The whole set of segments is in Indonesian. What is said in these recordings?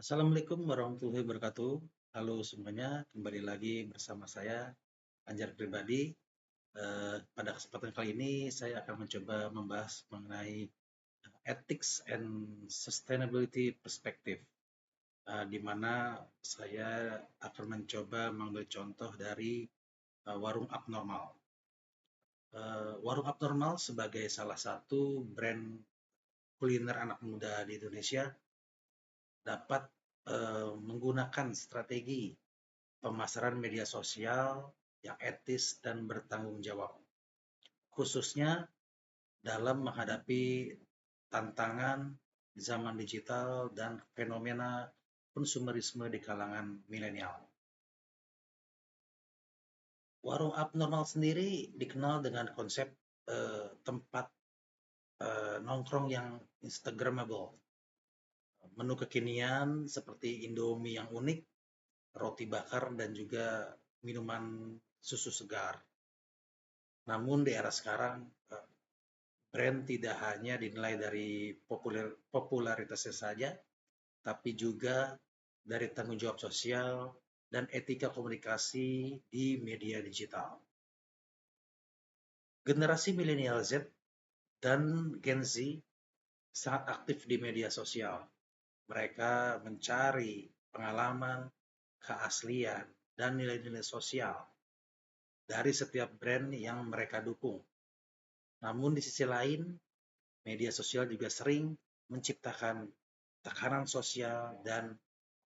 Assalamualaikum warahmatullahi wabarakatuh. Halo semuanya, kembali lagi bersama saya Anjar Pribadi. Pada kesempatan kali ini saya akan mencoba membahas mengenai ethics and sustainability perspective, di mana saya akan mencoba mengambil contoh dari warung abnormal. Warung abnormal sebagai salah satu brand kuliner anak muda di Indonesia dapat menggunakan strategi pemasaran media sosial yang etis dan bertanggung jawab, khususnya dalam menghadapi tantangan zaman digital dan fenomena konsumerisme di kalangan milenial. Warung abnormal sendiri dikenal dengan konsep tempat nongkrong yang Instagramable. Menu kekinian seperti Indomie yang unik, roti bakar, dan juga minuman susu segar. Namun di era sekarang, brand tidak hanya dinilai dari popularitasnya saja, tapi juga dari tanggung jawab sosial dan etika komunikasi di media digital. Generasi milenial Z dan Gen Z sangat aktif di media sosial. Mereka mencari pengalaman, keaslian, dan nilai-nilai sosial dari setiap brand yang mereka dukung. Namun di sisi lain, media sosial juga sering menciptakan tekanan sosial dan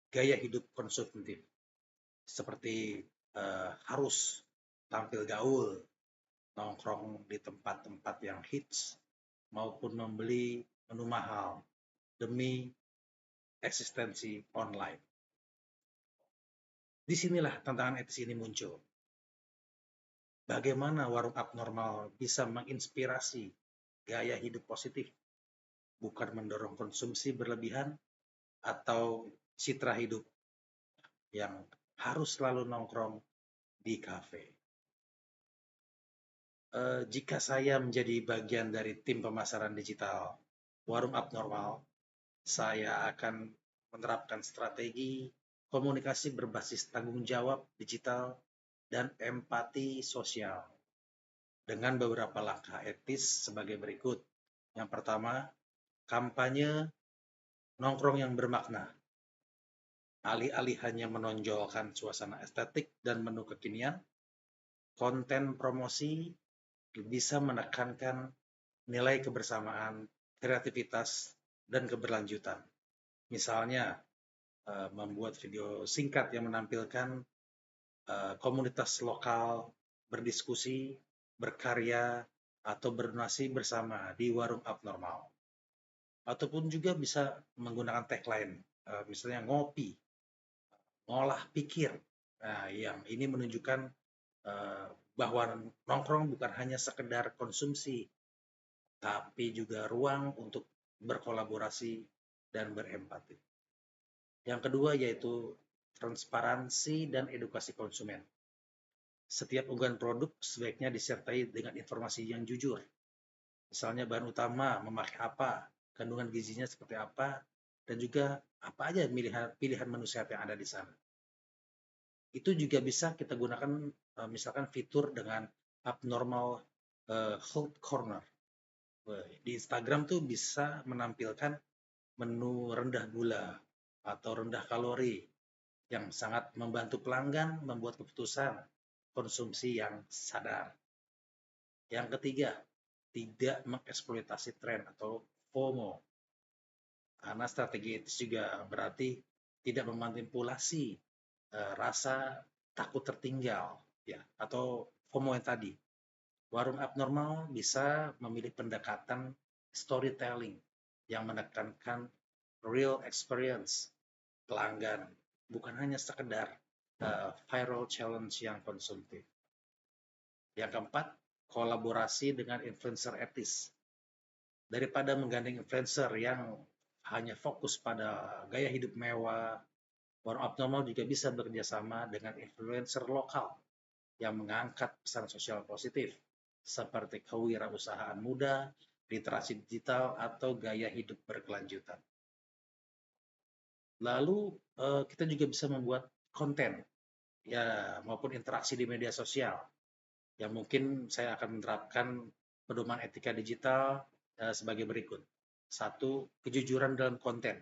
gaya hidup konsumtif, seperti harus tampil gaul, nongkrong di tempat-tempat yang hits, maupun membeli menu mahal demi eksistensi online. Disinilah tantangan etis ini muncul. Bagaimana warung abnormal bisa menginspirasi gaya hidup positif, bukan mendorong konsumsi berlebihan atau citra hidup yang harus selalu nongkrong di kafe. Jika saya menjadi bagian dari tim pemasaran digital warung abnormal, saya akan menerapkan strategi komunikasi berbasis tanggung jawab digital dan empati sosial dengan beberapa langkah etis sebagai berikut. Yang pertama, kampanye nongkrong yang bermakna. Alih-alih hanya menonjolkan suasana estetik dan menu kekinian, konten promosi bisa menekankan nilai kebersamaan, kreativitas, dan keberlanjutan. Misalnya, membuat video singkat yang menampilkan komunitas lokal berdiskusi, berkarya, atau berdonasi bersama di warung abnormal. Ataupun juga bisa menggunakan tagline, misalnya ngopi, ngolah pikir. Nah, yang ini menunjukkan bahwa nongkrong bukan hanya sekedar konsumsi, tapi juga ruang untuk berkolaborasi dan berempati. Yang kedua yaitu transparansi dan edukasi konsumen. Setiap unggahan produk sebaiknya disertai dengan informasi yang jujur. Misalnya bahan utama memakai apa, kandungan gizinya seperti apa, dan juga apa aja pilihan menu sehat yang ada di sana. Itu juga bisa kita gunakan misalkan fitur dengan abnormal health corner. Di Instagram tuh bisa menampilkan menu rendah gula atau rendah kalori yang sangat membantu pelanggan membuat keputusan konsumsi yang sadar. Yang ketiga, tidak mengeksploitasi tren atau FOMO. Karena strategi itu juga berarti tidak memanipulasi rasa takut tertinggal ya atau FOMO yang tadi. Warung abnormal bisa memilih pendekatan storytelling yang menekankan real experience pelanggan, bukan hanya sekedar viral challenge yang konsumtif. Yang keempat, kolaborasi dengan influencer etis. Daripada menggandeng influencer yang hanya fokus pada gaya hidup mewah, warung abnormal juga bisa bekerjasama dengan influencer lokal yang mengangkat pesan sosial positif seperti kewirausahaan muda, literasi digital, atau gaya hidup berkelanjutan. Lalu kita juga bisa membuat konten ya maupun interaksi di media sosial. Yang mungkin saya akan menerapkan pedoman etika digital sebagai berikut. Satu, kejujuran dalam konten,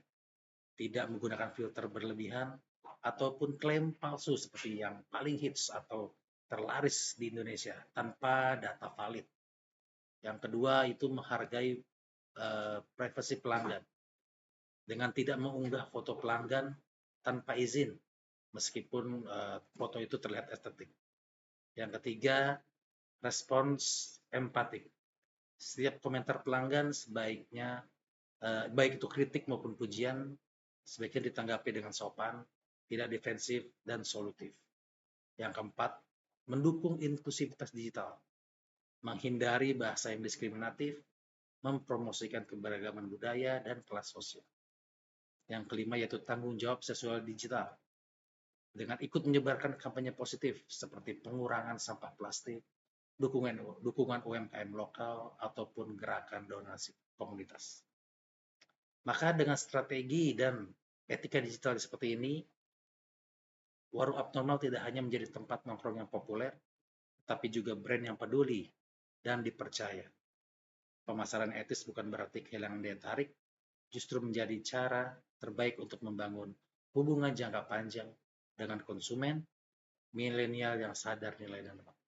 tidak menggunakan filter berlebihan ataupun klaim palsu seperti yang paling hits atau terlaris di Indonesia tanpa data valid. Yang kedua itu menghargai privasi pelanggan dengan tidak mengunggah foto pelanggan tanpa izin meskipun foto itu terlihat estetik. Yang ketiga, respons empatik. Setiap komentar pelanggan sebaiknya baik itu kritik maupun pujian sebaiknya ditanggapi dengan sopan, tidak defensif dan solutif. Yang keempat, mendukung inklusivitas digital, menghindari bahasa yang diskriminatif, mempromosikan keberagaman budaya dan kelas sosial. Yang kelima yaitu tanggung jawab sesuai digital, dengan ikut menyebarkan kampanye positif seperti pengurangan sampah plastik, dukungan UMKM lokal, ataupun gerakan donasi komunitas. Maka dengan strategi dan etika digital seperti ini, warung abnormal tidak hanya menjadi tempat nongkrong yang populer, tapi juga brand yang peduli dan dipercaya. Pemasaran etis bukan berarti kehilangan daya tarik, justru menjadi cara terbaik untuk membangun hubungan jangka panjang dengan konsumen milenial yang sadar nilai dan manfaat.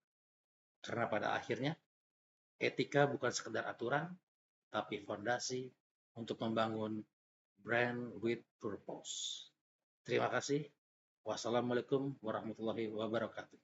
Karena pada akhirnya, etika bukan sekedar aturan, tapi fondasi untuk membangun brand with purpose. Terima kasih. Wassalamualaikum warahmatullahi wabarakatuh.